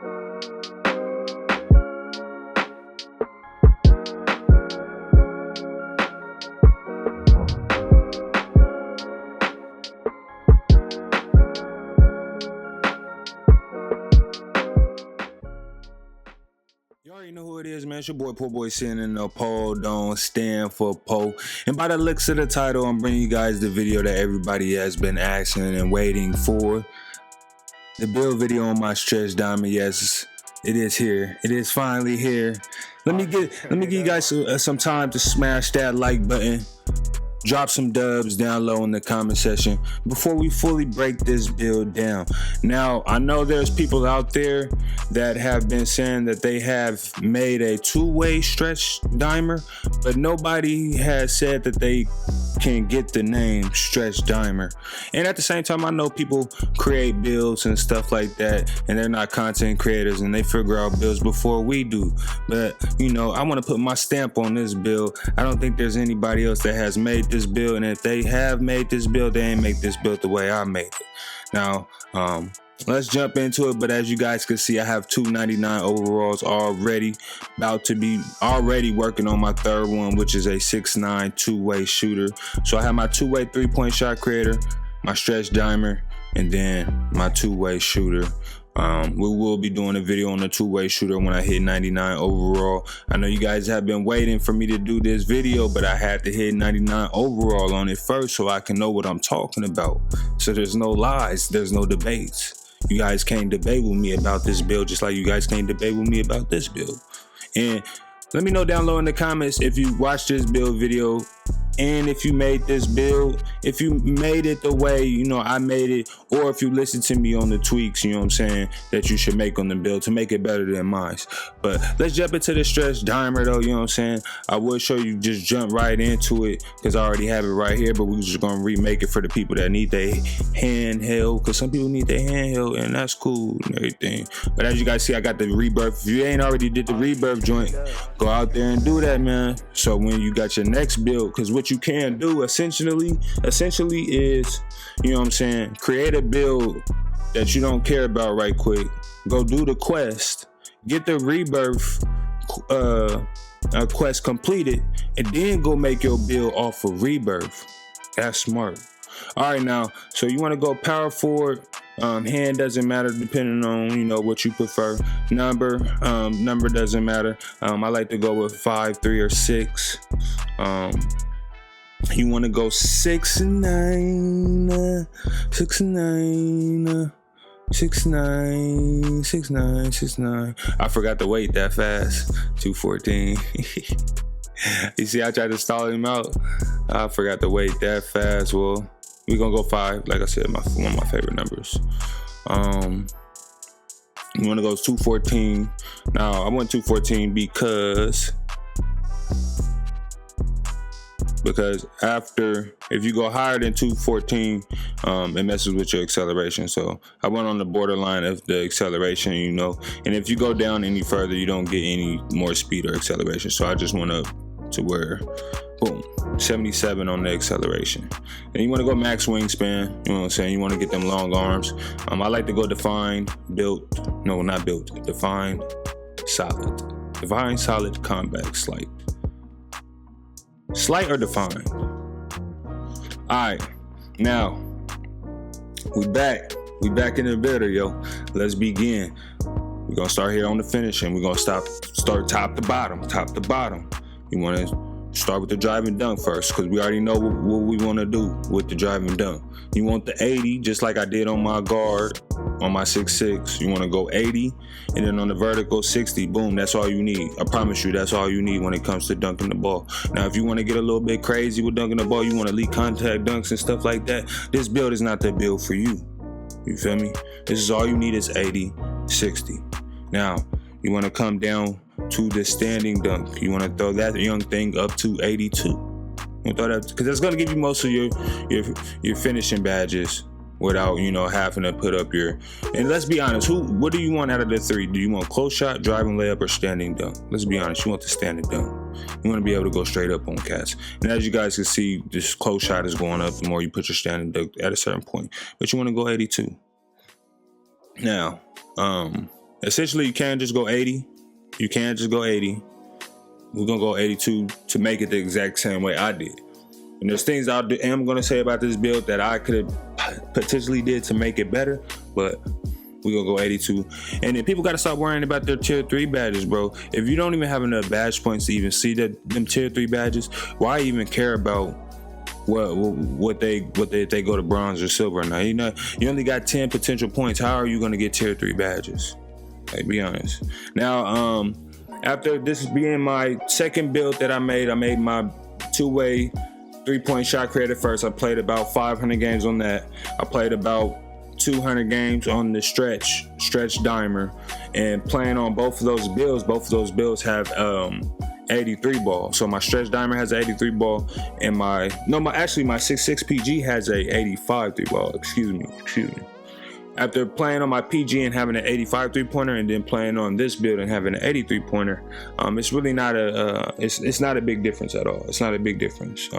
You already know who it is, man. It's your boy PoorBoySin, and the Paul don't stand for Poe. And by the looks of the title, I'm bringing you guys the video that everybody has been asking and waiting for. The build video on my stretch diamond. Yes, it is here. It is finally here. Let me give you guys some time to smash that like button. Drop some dubs down low in the comment section before we fully break this build down. Now, I know there's people out there that have been saying that they have made a two-way stretch dimer, but nobody has said that they can get the name stretch dimer. And at the same time, I know people create builds and stuff like that, and they're not content creators and they figure out builds before we do. But you know, I want to put my stamp on this build. I don't think there's anybody else that has made this build, and if they have made this build, they ain't make this build the way I made it. Now, let's jump into it. But as you guys can see, I have 299 overalls already, about to be already working on my third one, which is a 6'9" two-way shooter. So I have my two-way three-point shot creator, my stretch dimer, and then my two-way shooter. We will be doing a video on the two-way shooter when I hit 99 overall. I know you guys have been waiting for me to do this video, but I had to hit 99 overall on it first so I can know what I'm talking about. So there's no lies, there's no debates. You guys can't debate with me about this build, just like you guys can't debate with me about this build. And let me know down low in the comments if you watched this build video, and if you made this build, if you made it the way, you know, I made it, or if you listened to me on the tweaks, you know what I'm saying, that you should make on the build to make it better than mine. But let's jump into the stretch dimer though, you know what I'm saying. I will show you, just jump right into it because I already have it right here, but we're just gonna remake it for the people that need their handheld, because some people need their handheld, and that's cool and everything. But as you guys see, I got the rebirth. If you ain't already did the rebirth joint, go out there and do that, man. So when you got your next build, because what you can do essentially is, you know what I'm saying, create a build that you don't care about right quick, go do the quest, get the rebirth quest completed, and then go make your build off of rebirth. That's smart. All right, now, so you want to go power forward. Hand doesn't matter, depending on, you know, what you prefer. Number doesn't matter. I like to go with 5, 3, or 6. You want to go 6 and 9, 6 and 9, 6, 9, 6, 9, 6, 9. I forgot to wait that fast. 214. You see, I tried to stall him out. I forgot to wait that fast. Well, we're gonna go 5. Like I said, one of my favorite numbers. You want to go 214. Now, I went 214 because after, if you go higher than 214, it messes with your acceleration. So I went on the borderline of the acceleration, you know, and if you go down any further, you don't get any more speed or acceleration. So I just went up to where, boom, 77 on the acceleration. And you want to go max wingspan, you know what I'm saying, you want to get them long arms. I like to go defined, defined solid combat slight or defined. All right, now we back in the video, yo. Let's begin. We're gonna start here on the finish, and we're gonna start top to bottom. You want to start with the drive and dunk first, because we already know what we want to do with the drive and dunk. You want the 80, just like I did on my guard, on my 6'6". You want to go 80, and then on the vertical 60. Boom, that's all you need. I promise you, that's all you need when it comes to dunking the ball. Now, if you want to get a little bit crazy with dunking the ball, you want elite contact dunks and stuff like that, this build is not the build for you. You feel me? This is all you need is 80, 60. Now, you want to come down to the standing dunk. You want to throw that young thing up to 82. You throw that, because that's going to give you most of your finishing badges without, you know, having to put up your. And let's be honest, what do you want out of the 3? Do you want close shot, driving layup, or standing dunk? Let's be honest, you want the standing dunk. You want to be able to go straight up on cats. And as you guys can see, this close shot is going up the more you put your standing dunk at a certain point. But you want to go 82. Now, Essentially, you can't just go 80. You can't just go 80. We're gonna go 82 to make it the exact same way I did. And there's things I am gonna say about this build that I could have potentially did to make it better, but we're gonna go 82. And then people gotta stop worrying about their tier 3 badges, bro. If you don't even have enough badge points to even see them tier 3 badges, why even care about what they go to bronze or silver or not? You know, you only got 10 potential points. How are you gonna get tier 3 badges? Like, be honest. Now, after this being my second build that I made my two-way 3-point shot creator first. I played about 500 games on that. I played about 200 games on the stretch dimer, and playing on both of those builds have 83 ball. So my stretch dimer has an 83 ball, and my 6'6" PG has a 85 3 ball. Excuse me. After playing on my PG and having an 85 3-pointer, and then playing on this build and having an 83 pointer, it's really not it's not a big difference at all. It's not a big difference.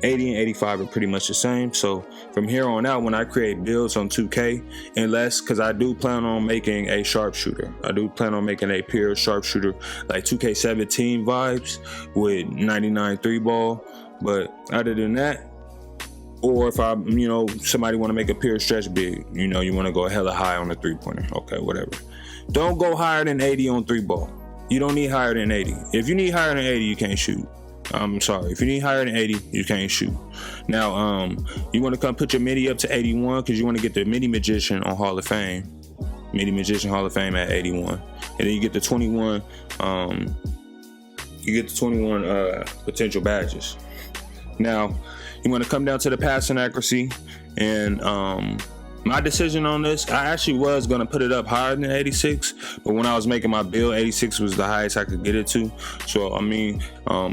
80 and 85 are pretty much the same. So from here on out, when I create builds on 2K, because I do plan on making a sharpshooter. I do plan on making a pure sharpshooter, like 2K17 vibes with 99 3 ball. But other than that, or if somebody want to make a pure stretch big, you want to go hella high on the 3-pointer. Okay, whatever. Don't go higher than 80 on 3 ball. You don't need higher than 80. If you need higher than 80, you can't shoot. I'm sorry. If you need higher than 80, you can't shoot. Now, you want to come put your midi up to 81 because you want to get the midi magician on Hall of Fame. Midi magician Hall of Fame at 81, and then you get the 21. Potential badges. Now, you want to come down to the passing accuracy, and my decision on this, I actually was going to put it up higher than 86, but when I was making my build, 86 was the highest I could get it to. So I mean,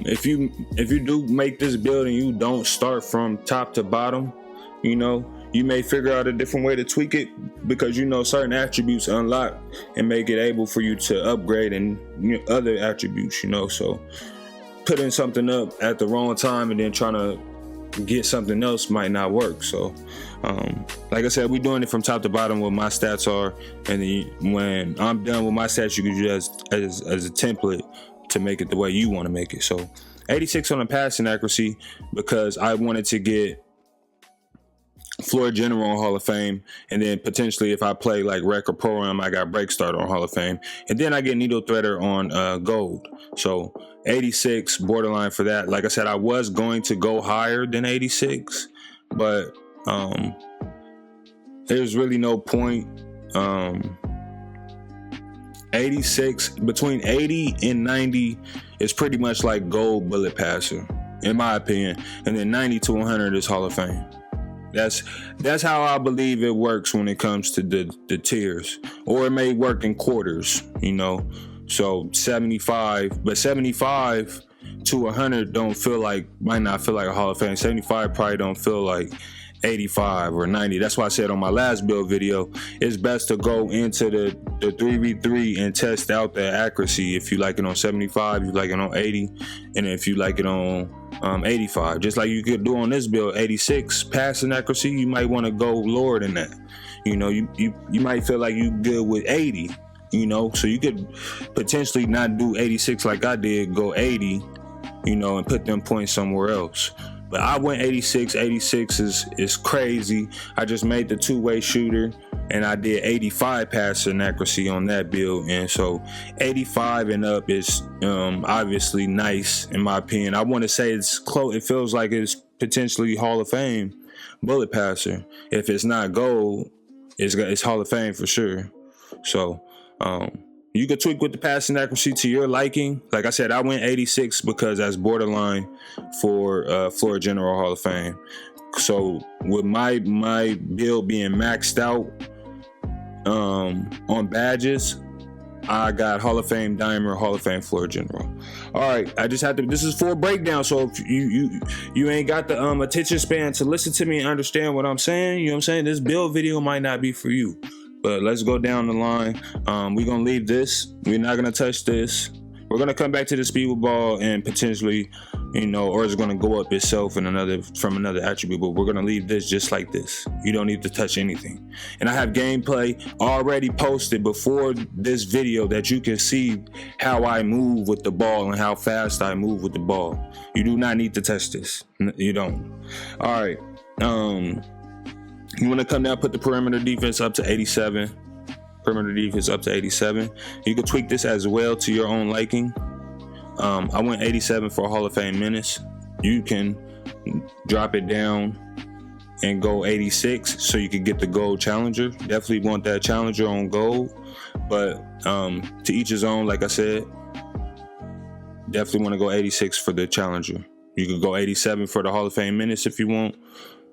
if you do make this build and you don't start from top to bottom, you may figure out a different way to tweak it, because certain attributes unlock and make it able for you to upgrade and other attributes. So putting something up at the wrong time and then trying to get something else might not work. So like I said, we're doing it from top to bottom what my stats are, and then when I'm done with my stats, you can use it as a template to make it the way you want to make it. So 86 on the passing accuracy, because I wanted to get floor general on Hall of Fame, and then potentially if I play like rec or pro-am, I got break starter on Hall of Fame, and then I get needle threader on gold. So 86 borderline for that. Like I said, I was going to go higher than 86, but there's really no point. 86, between 80 and 90 is pretty much like gold bullet passer, in my opinion, and then 90 to 100 is Hall of Fame. That's how I believe it works when it comes to the tiers, or it may work in quarters, So 75, but 75 to 100 might not feel like a Hall of Fame. 75 probably don't feel like 85 or 90. That's why I said on my last build video, it's best to go into the 3v3 and test out the accuracy. If you like it on 75, you like it on 80, and if you like it on 85, just like you could do on this build, 86 passing accuracy, you might want to go lower than that. You might feel like you good with 80, so you could potentially not do 86 like I did, go 80, and put them points somewhere else. But I went 86. 86 is crazy. I just made the 2-way shooter, and I did 85 passing accuracy on that build. And so 85 and up is obviously nice, in my opinion. I want to say it's close. It feels like it's potentially Hall of Fame bullet passer. If it's not gold, it's Hall of Fame for sure. So you could tweak with the passing accuracy to your liking. Like I said, I went 86 because that's borderline for floor general Hall of Fame. So with my build being maxed out on badges, I got Hall of Fame dimer, Hall of Fame floor general. All right, I just had to. This is for a breakdown, so if you ain't got the attention span to listen to me and understand what I'm saying, this build video might not be for you. But let's go down the line. We're gonna leave this. We're not gonna touch this. We're gonna come back to the speed with ball and potentially, you know, or it's gonna go up itself in from another attribute, but we're gonna leave this just like this. You don't need to touch anything. And I have gameplay already posted before this video that you can see how I move with the ball and how fast I move with the ball. You do not need to touch this. You don't. All right. You want to come down, put the perimeter defense up to 87. Perimeter defense up to 87. You can tweak this as well to your own liking. I went 87 for Hall of Fame minutes. You can drop it down and go 86 so you can get the gold challenger. Definitely want that challenger on gold, but to each his own. Like I said, definitely want to go 86 for the challenger. You could go 87 for the Hall of Fame minutes if you want,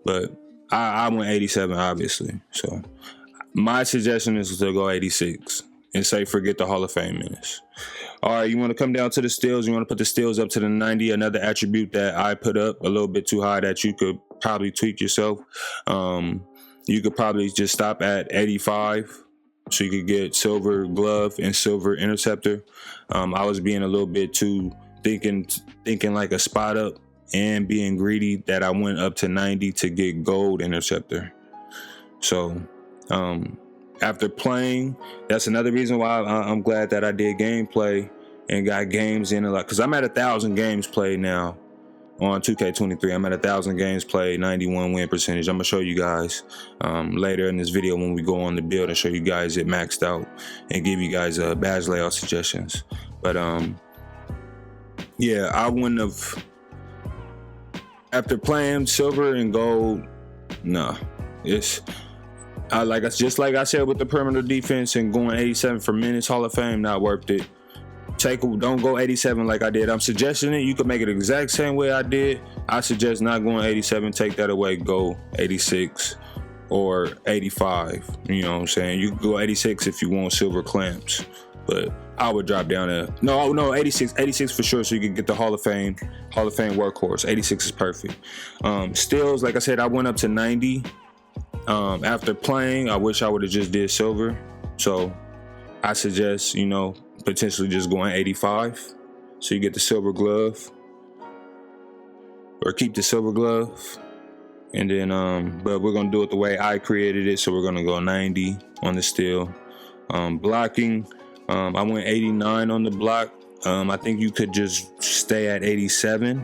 but I went 87 obviously. So my suggestion is to go 86 and say forget the Hall of Fame minutes. All right, you want to come down to the steals. You want to put the steals up to the 90. Another attribute that I put up a little bit too high that you could probably tweak yourself. You could probably just stop at 85 so you could get silver glove and silver interceptor. I was being a little bit too thinking like a spot up and being greedy that I went up to 90 to get gold interceptor. So after playing, that's another reason why I'm glad that I did gameplay and got games in a lot, because I'm at 1,000 games played now on 2K23. I'm at 1,000 games played, 91 win percentage. I'm gonna show you guys later in this video when we go on the build and show you guys it maxed out and give you guys badge layout suggestions. But yeah, I wouldn't have, after playing silver and gold, no, it's just like I said with the perimeter defense and going 87 for minutes, Hall of Fame, not worth it. Don't go 87 like I did. I'm suggesting it. You could make it the exact same way I did. I suggest not going 87. Take that away. Go 86 or 85. You know what I'm saying? You can go 86 if you want silver clamps, but I would drop down to no 86 for sure, so you can get the Hall of Fame workhorse. 86 is perfect. Steals, like I said, I went up to 90. After playing, I wish I would have just did silver. So I suggest, you know, potentially just going 85 so you get the silver glove, or keep the silver glove. And then but we're gonna do it the way I created it, so we're gonna go 90 on the steal. Blocking, I went 89 on the block. I think you could just stay at 87.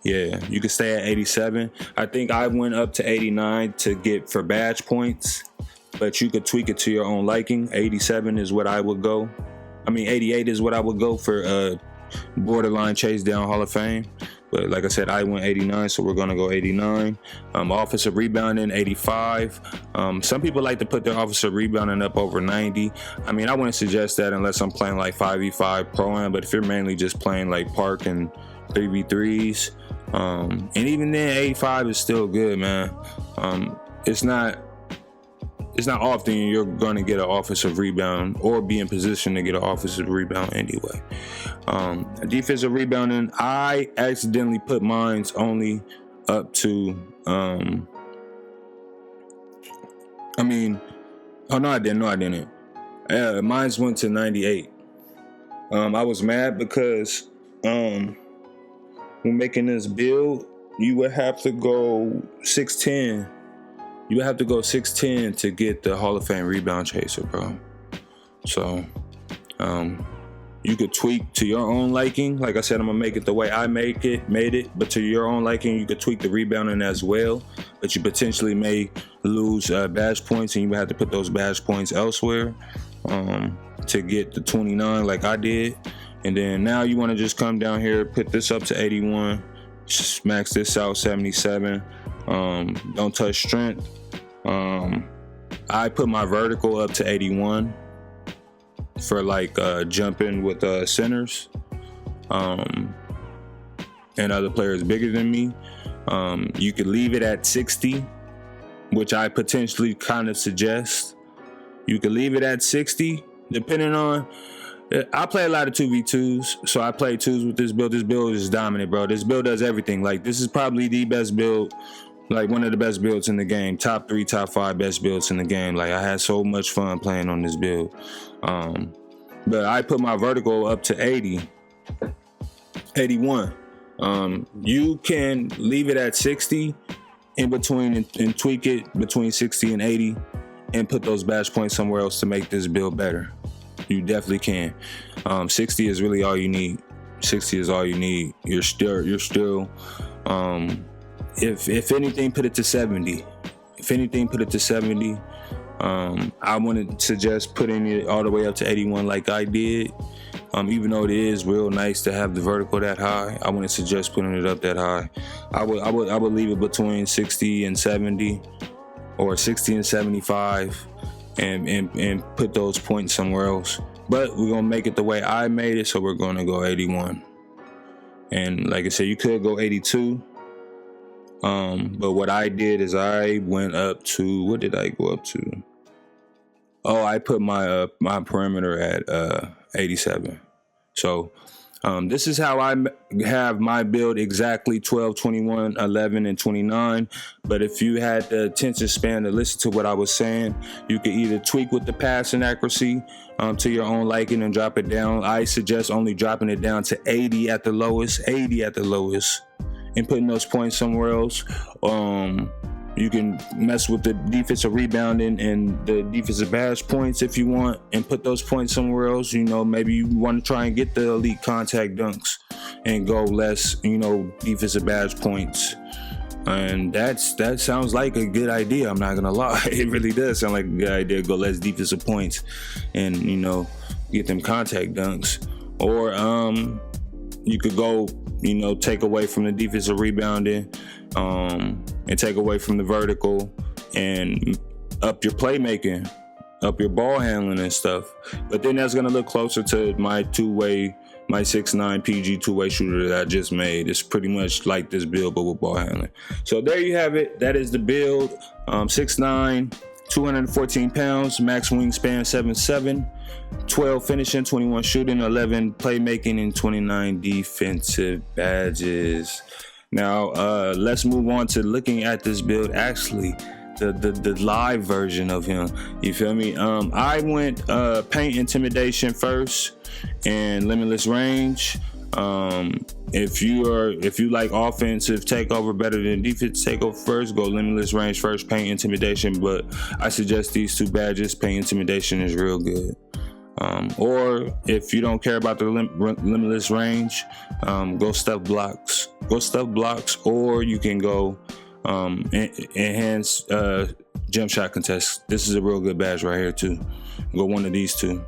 Yeah, you could stay at 87. I think I went up to 89 to get for badge points, but you could tweak it to your own liking. 87 is what I would go. 88 is what I would go for borderline chase down Hall of Fame. But like I said, I went 89, so we're gonna go 89. Offensive rebounding, 85. Some people like to put their offensive rebounding up over 90. I wouldn't suggest that unless I'm playing like 5v5 pro-am, but if you're mainly just playing like park and 3v3s, and even then 85 is still good, man. It's not often you're gonna get an offensive rebound or be in position to get an offensive rebound anyway. Defensive rebounding, I accidentally put mine's only up to no, I didn't. Mine's went to 98. I was mad because when making this build, you would have to go 6'10". You would have to go 6'10" to get the Hall of Fame rebound chaser, bro. So you could tweak to your own liking. Like I said, I'm gonna make it the way I made it, but to your own liking, you could tweak the rebounding as well. But you potentially may lose badge points, and you would have to put those badge points elsewhere to get the 29 like I did. And then now you want to just come down here, put this up to 81, just max this out 77. Don't touch strength. I put my vertical up to 81 for like jumping with centers and other players bigger than me. You could leave it at 60, which I potentially kind of suggest. You could leave it at 60, depending on. I play a lot of 2v2s, so I play 2s with this build. This build is dominant, bro. This build does everything. Like, this is probably the best build, like one of the best builds in the game. Top 3, top 5 best builds in the game. Like, I had so much fun playing on this build. but I put my vertical up to 80, 81. You can leave it at 60 in between and tweak it between 60 and 80 and put those badge points somewhere else to make this build better. You definitely can. 60 is really all you need. 60 is all you need. You're still if anything, put it to 70. If anything, put it to 70. I wouldn't suggest putting it all the way up to 81 like I did. Even though it is real nice to have the vertical that high, I wouldn't suggest putting it up that high. I would leave it between 60 and 70 or 60 and 75 and put those points somewhere else. But we're gonna make it the way I made it, so we're gonna go 81. And like I said, you could go 82. But what I did is I went up to, what did I go up to? Oh, I put my perimeter at 87. So this is how I have my build exactly: 12, 21, 11, and 29. But if you had the attention span to listen to what I was saying, you could either tweak with the passing accuracy to your own liking and drop it down. I suggest only dropping it down to 80 at the lowest, and putting those points somewhere else. You can mess with the defensive rebounding and the defensive badge points if you want, and put those points somewhere else. You know, maybe you want to try and get the elite contact dunks and go less, defensive badge points. And that sounds like a good idea. I'm not gonna lie, it really does sound like a good idea. Go less defensive points and get them contact dunks. Or you could go, take away from the defensive rebounding, and take away from the vertical and up your playmaking, up your ball handling and stuff. But then that's gonna look closer to my 6'9" PG two-way shooter that I just made. It's pretty much like this build, but with ball handling. So there you have it. That is the build. 6'9", 214 pounds, max wingspan 7'7", 12 finishing, 21 shooting, 11 playmaking, and 29 defensive badges. Now let's move on to looking at this build, actually the live version of him. You feel me? I went paint intimidation first and limitless range. If you like offensive takeover better than defense takeover first, go limitless range first, paint intimidation. But I suggest these two badges. Paint intimidation is real good. Or if you don't care about the limitless range, go stuff blocks. Or you can go enhance jump shot contest. This is a real good badge right here too. Go one of these two.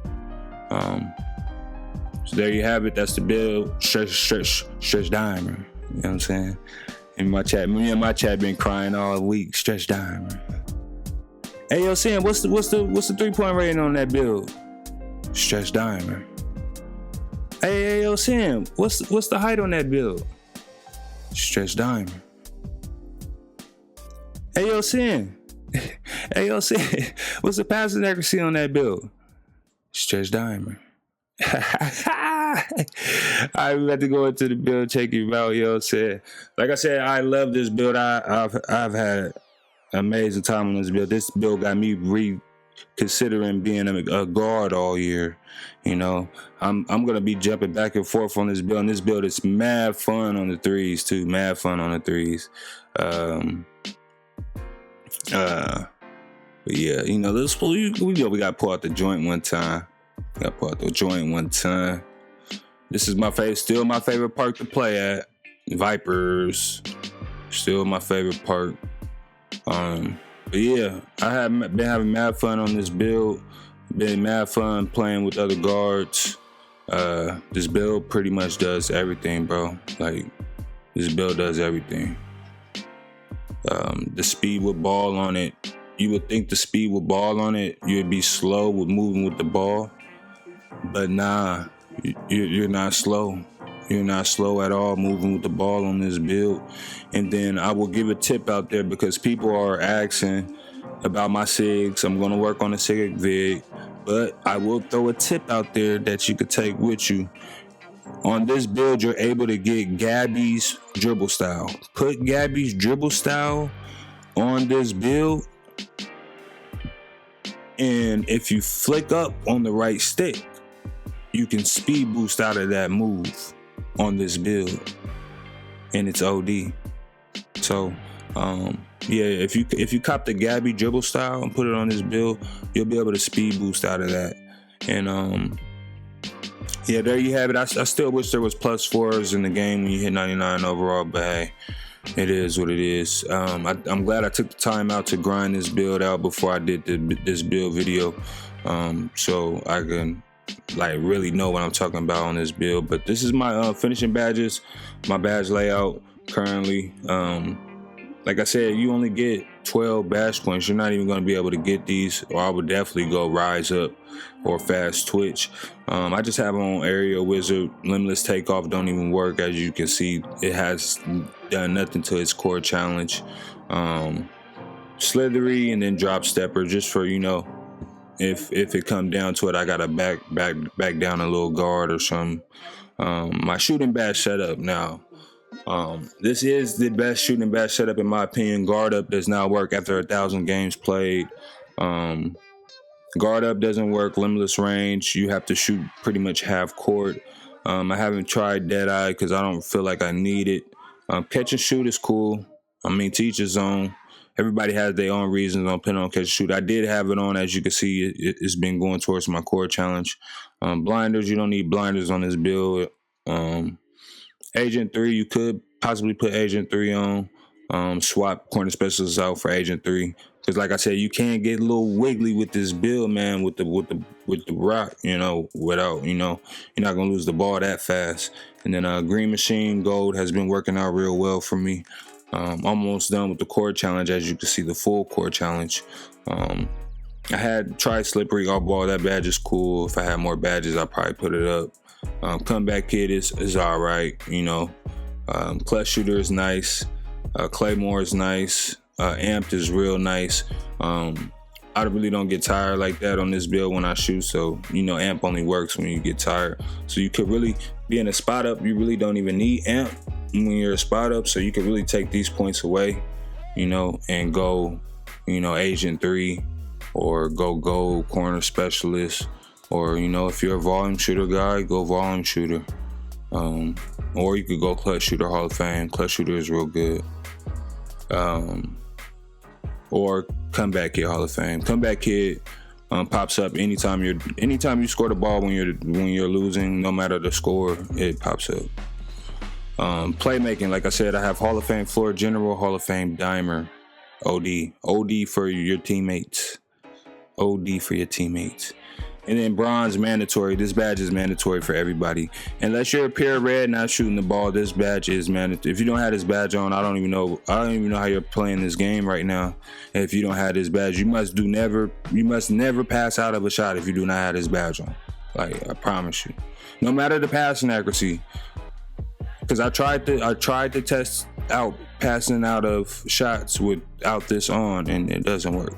So there you have it. That's the build. Stretch dimer. You know what I'm saying? In my chat, me and my chat been crying all week. Stretch dimer. Hey yo, Sam, what's the 3-point rating on that build? Stretch dimer. Hey yo, Sam, what's the height on that build? Stretch dimer. Hey yo, Sam. What's the passing accuracy on that build? Stretch dimer. I'm about to go into the build, check you out. Like I said, I love this build. I've had an amazing time on this build. This build got me reconsidering being a guard all year. I'm gonna be jumping back and forth on this build. And this build is mad fun on the threes too. Mad fun on the threes. But yeah, we got to pull out the joint one time. This is still my favorite park to play at. Vipers, still my favorite park. But yeah, I have been having mad fun on this build. Been mad fun playing with other guards. This build pretty much does everything, bro. Like, this build does everything. The speed with ball on it. You would think the speed with ball on it, you'd be slow with moving with the ball. But nah, you're not slow. You're not slow at all moving with the ball on this build. And then I will give a tip out there because people are asking about my SIGs. I'm going to work on a SIG vid. But I will throw a tip out there that you could take with you. On this build, you're able to get Gabby's dribble style. Put Gabby's dribble style on this build. And if you flick up on the right stick, you can speed boost out of that move on this build, and it's OD. So yeah, if you cop the Gabby dribble style and put it on this build, you'll be able to speed boost out of that. And yeah, there you have it. I still wish there was +4s in the game when you hit 99 overall, but hey, it is what it is. I'm glad I took the time out to grind this build out before I did this build video, so I can like really know what I'm talking about on this build. But this is my finishing badges, my badge layout currently. Like I said, you only get 12 badge points. You're not even going to be able to get these, or I would definitely go Rise Up or Fast Twitch. I just have on Aerial Wizard. Limitless Takeoff don't even work. As you can see, it has done nothing to its core challenge. Slithery and then Drop Stepper, just for, you know, if it come down to it, I gotta back down a little guard or something. My shooting badge setup now. This is the best shooting badge setup in my opinion. Guard up does not work after 1,000 games played. Guard up doesn't work. Limitless range, you have to shoot pretty much half court. I haven't tried Deadeye because I don't feel like I need it. Catch and shoot is cool. I mean, to each his own. Everybody has their own reasons on putting on catch and shoot. I did have it on, as you can see, it's been going towards my core challenge. Blinders, you don't need blinders on this build. Agent 3, you could possibly put Agent 3 on. Swap corner specialists out for Agent 3. Because like I said, you can't get a little wiggly with this build, man, with the rock, you know, without, you know, you're not gonna lose the ball that fast. And then Green Machine Gold has been working out real well for me. Almost done with the core challenge, as you can see, the full core challenge. I had tried Slippery Off Ball. That badge is cool. If I had more badges, I'd probably put it up. Comeback Kid is all right, you know. Clutch Shooter is nice. Claymore is nice. Amped is real nice. I really don't get tired like that on this build when I shoot, so you know, amp only works when you get tired. So you could really be in a spot up. You really don't even need amp when you're a spot up, so you could really take these points away, you know, and go, you know, Agent 3 or go gold corner specialist, or, you know, if you're a volume shooter guy, go volume shooter. Or you could go Clutch Shooter Hall of Fame. Clutch Shooter is real good. Or Comeback Kid Hall of Fame. Comeback Kid pops up anytime you score the ball when you're losing, no matter the score, it pops up. Playmaking, like I said, I have Hall of Fame Floor General, Hall of Fame Dimer, OD for your teammates. OD for your teammates. And then bronze mandatory. This badge is mandatory for everybody. Unless you're a pure red not shooting the ball, this badge is mandatory. If you don't have this badge on, I don't even know how you're playing this game right now. If you don't have this badge, you must never pass out of a shot if you do not have this badge on. Like, I promise you. No matter the passing accuracy. Because I tried to test out passing out of shots without this on, and it doesn't work.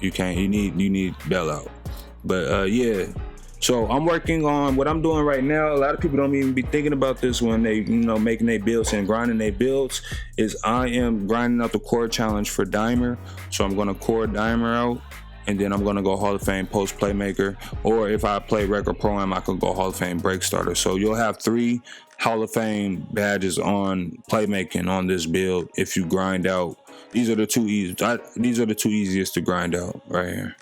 You need bailout. But yeah, so I'm working on what I'm doing right now. A lot of people don't even be thinking about this when they, you know, making their builds and grinding their builds. Is I am grinding out the core challenge for Dimer. So I'm gonna core Dimer out, and then I'm gonna go Hall of Fame Post Playmaker. Or if I play Record Pro-Am, I could go Hall of Fame Break Starter. So you'll have 3 Hall of Fame badges on playmaking on this build if you grind out. These are the two easiest to grind out right here.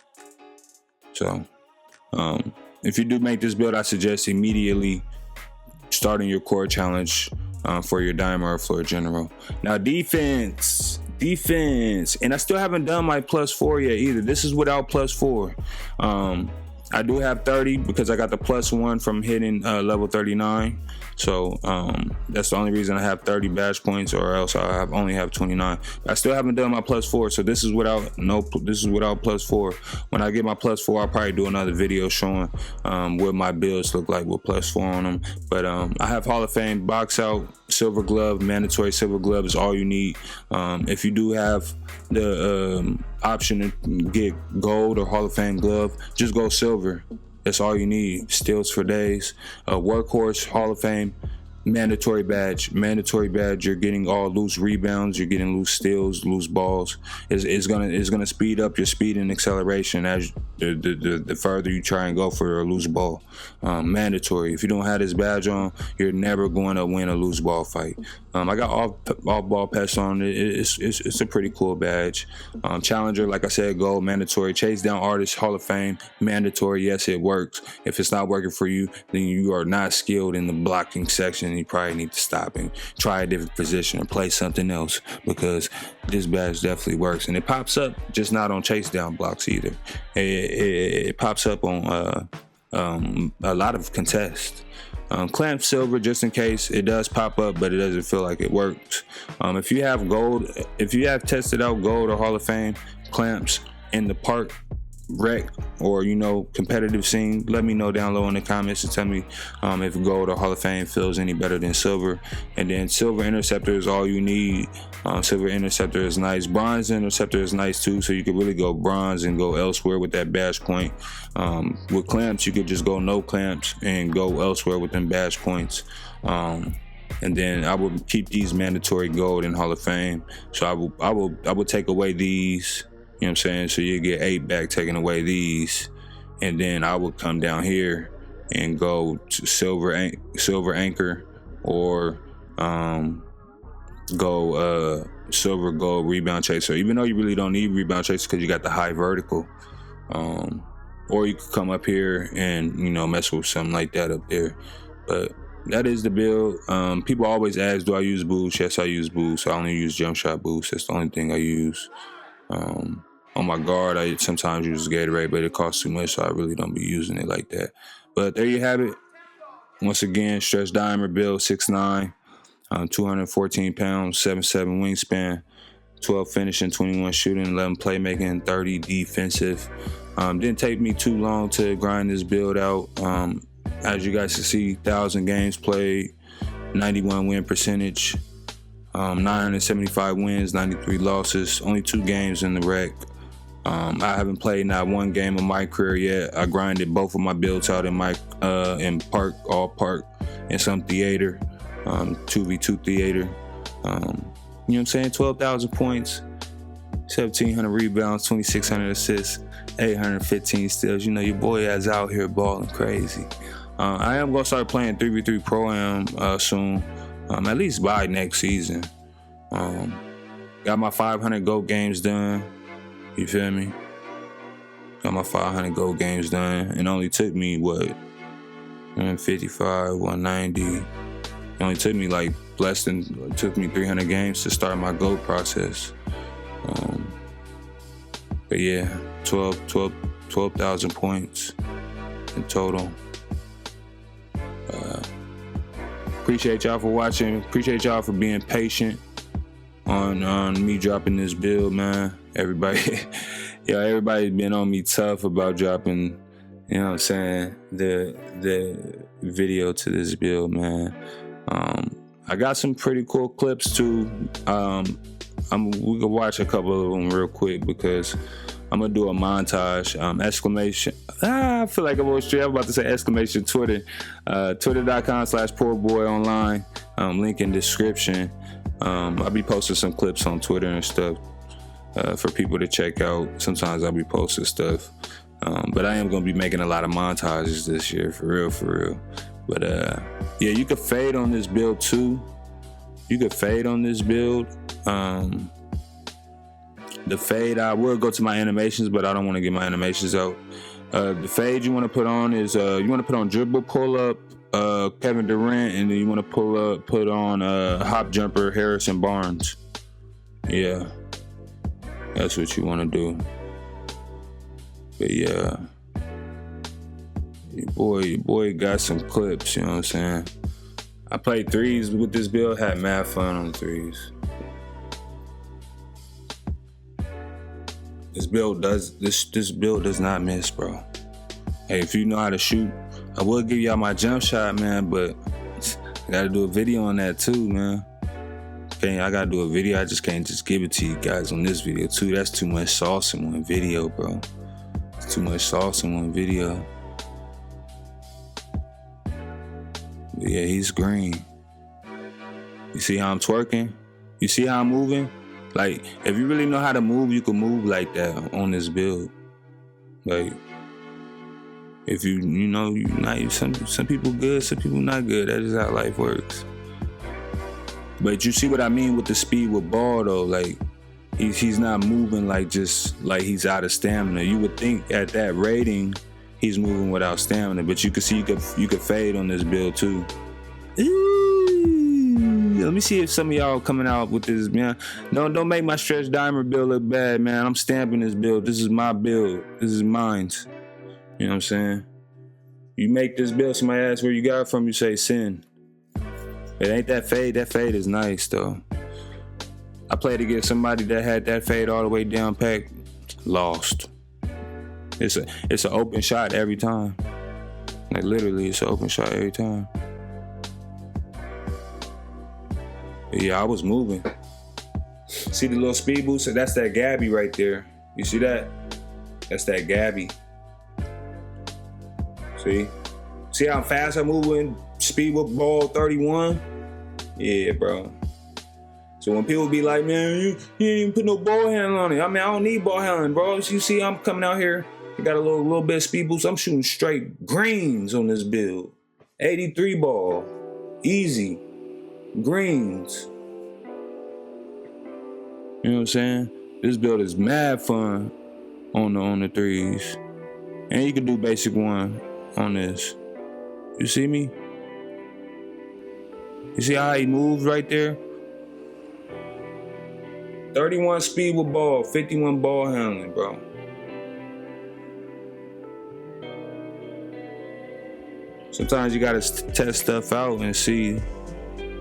So if you do make this build, I suggest immediately starting your core challenge for your Dimer or Floor General. Now defense, and I still haven't done my +4 yet either. This is without +4. I do have 30 because I got the +1 from hitting level 39. So that's the only reason I have 30 badge points, or else I only have 29. I still haven't done my +4, so this is without +4. When I get my +4, I'll probably do another video showing what my builds look like with +4 on them. But I have Hall of Fame box out, silver glove, mandatory silver glove is all you need. If you do have the option to get gold or Hall of Fame glove, just go silver. That's all you need. Steals for days. Workhorse, Hall of Fame, Mandatory badge. You're getting all loose rebounds. You're getting loose steals, loose balls. It's gonna speed up your speed and acceleration as the further you try and go for a loose ball. Mandatory. If you don't have this badge on, you're never going to win a loose ball fight. I got all ball pass on. It's a pretty cool badge. Challenger, like I said, gold. Mandatory. Chase down artist, Hall of Fame. Mandatory. Yes, it works. If it's not working for you, then you are not skilled in the blocking section. You probably need to stop and try a different position or play something else, because this badge definitely works. And it pops up, just not on chase down blocks either. It pops up on a lot of contests. Clamp silver, just in case it does pop up, but it doesn't feel like it works. If you have gold, if you have tested out gold or Hall of Fame clamps in the park, rec, or competitive scene, let me know down low in the comments and tell me if gold or Hall of Fame feels any better than silver. And then silver interceptor is all you need. Silver interceptor is nice. Bronze interceptor is nice too, so you could really go bronze and go elsewhere with that badge point. With clamps, you could just go no clamps and go elsewhere with them badge points. And then I would keep these mandatory gold and Hall of Fame. So I will take away these. You know what I'm saying? So you get 8 back taking away these, and then I would come down here and go to silver anchor, or go silver gold rebound chaser. Even though you really don't need rebound chaser because you got the high vertical, or you could come up here and mess with something like that up there. But that is the build. People always ask, do I use boost? Yes, I use boost. I only use Jumpshot boost. That's the only thing I use. On my guard, I sometimes use Gatorade, but it costs too much, so I really don't be using it like that. But there you have it. Once again, stretch diamond build, 6'9", 214 pounds, 7'7" wingspan, 12 finishing, 21 shooting, 11 playmaking, 30 defensive. Didn't take me too long to grind this build out. As you guys can see, 1,000 games played, 91 win percentage, 975 wins, 93 losses, only 2 games in the rec. I haven't played not 1 game of MyCareer yet. I grinded both of my builds out in park, all park, and some theater, 2v2 theater. You know what I'm saying? 12,000 points, 1,700 rebounds, 2,600 assists, 815 steals. Your boy is out here balling crazy. I am gonna start playing 3v3 Pro-Am soon, at least by next season. Got my 500 GOAT games done. You feel me? Got my 500 GOAT games done. It only took me, 155, 190. It only took me took me 300 games to start my GOAT process. But yeah, 12,000 points in total. Appreciate y'all for watching. Appreciate y'all for being patient on me dropping this build, man. Everybody's been on me tough about dropping, you know what I'm saying, the video to this build, man. I got some pretty cool clips too. We can watch a couple of them real quick because I'm gonna do a montage. Exclamation. I feel like I'm on street. I'm about to say exclamation Twitter. Twitter.com/PoorBoyOnline. Link in description. I'll be posting some clips on Twitter and stuff for people to check out. Sometimes I'll be posting stuff. But I am gonna be making a lot of montages this year, for real. But yeah, you could fade on this build too. The fade, I will go to my animations, but I don't want to get my animations out. The fade you want to put on is you want to put on dribble pull up Kevin Durant, and then you want to put on hop jumper Harrison Barnes. Yeah, that's what you want to do. But yeah, your boy got some clips. You know what I'm saying? I played threes with this build, had mad fun on threes. This build does not miss, bro. Hey, if you know how to shoot, I will give y'all my jump shot, man, but I gotta do a video on that too, man. Okay, I gotta do a video. I just can't just give it to you guys on this video too. That's too much sauce in one video, bro. It's too much sauce in one video. But yeah, he's green. You see how I'm twerking? You see how I'm moving? Like, if you really know how to move, you can move like that on this build. Like, if you know, some people good, some people not good. That is how life works. But you see what I mean with the speed with ball though. Like, he's not moving like just like he's out of stamina. You would think at that rating he's moving without stamina, but you can see you could fade on this build too. Let me see if some of y'all coming out with this, man. Don't make my stretch diamond build look bad, man. I'm stamping this build. This is my build. This is mine. You know what I'm saying? You make this build, somebody asks where you got it from, you say sin. It ain't that fade. That fade is nice though. I played against somebody that had that fade all the way down pack, lost. It's an open shot every time. Like literally, it's an open shot every time. But yeah, I was moving. See the little speed boost? That's that Gabby right there. You see that? That's that Gabby. See how fast I'm moving? Speed with ball 31? Yeah, bro. So when people be like, man, you ain't even put no ball handling on it. I mean, I don't need ball handling, bro. You see I'm coming out here. I got a little bit of speed boost. I'm shooting straight greens on this build. 83 ball. Easy. Greens. You know what I'm saying? This build is mad fun on the threes. And you can do basic one on this. You see me? You see how he moves right there? 31 speed with ball, 51 ball handling, bro. Sometimes you gotta test stuff out and see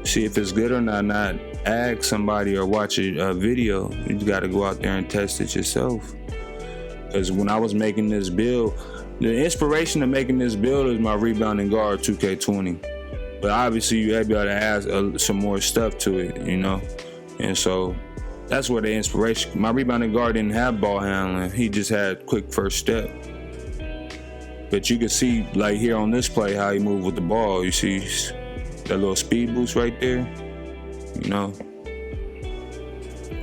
if it's good or not ask somebody or watch a video. You just gotta go out there and test it yourself. Because when I was making this build, the inspiration of making this build is my rebounding guard 2K20. But obviously you have to be able to add some more stuff to it, you know? And so that's where the inspiration, my rebounding guard didn't have ball handling. He just had quick first step. But you can see like here on this play how he moved with the ball. You see that little speed boost right there, you know?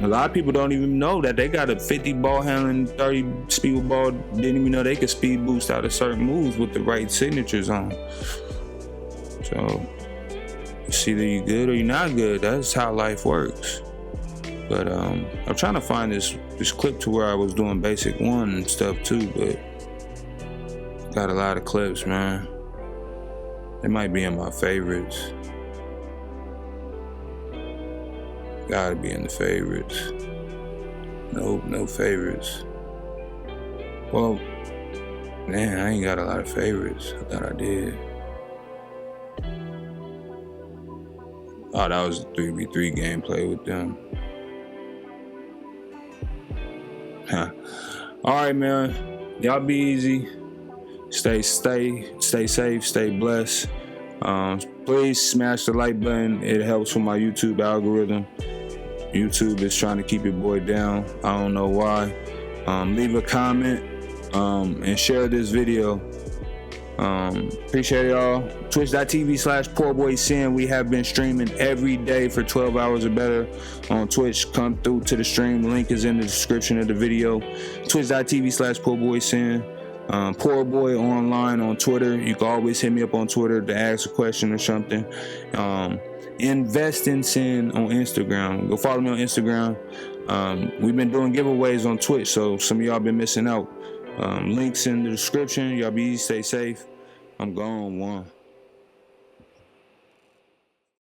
A lot of people don't even know that they got a 50 ball handling, 30 speed with ball. Didn't even know they could speed boost out of certain moves with the right signatures on. So, it's either you good or you're not good. That's how life works. But I'm trying to find this clip to where I was doing basic one and stuff too, but got a lot of clips, man. It might be in my favorites. Gotta be in the favorites. No favorites. Well, man, I ain't got a lot of favorites. I thought I did. Oh, that was a 3v3 gameplay with them. Huh. All right, man. Y'all be easy. Stay safe. Stay blessed. Please smash the like button. It helps with my YouTube algorithm. YouTube is trying to keep your boy down. I don't know why. Leave a comment and share this video. Appreciate y'all. Twitch.tv/PoorBoySin. We have been streaming every day for 12 hours or better on Twitch. Come through to the stream. The link is in the description of the video. Twitch.tv/PoorBoySin. Poorboy online on Twitter. You can always hit me up on Twitter to ask a question or something. Invest in Sin on Instagram. Go follow me on Instagram. We've been doing giveaways on Twitch, so some of y'all been missing out. Links in the description. Y'all be easy, stay safe. I'm gone. One.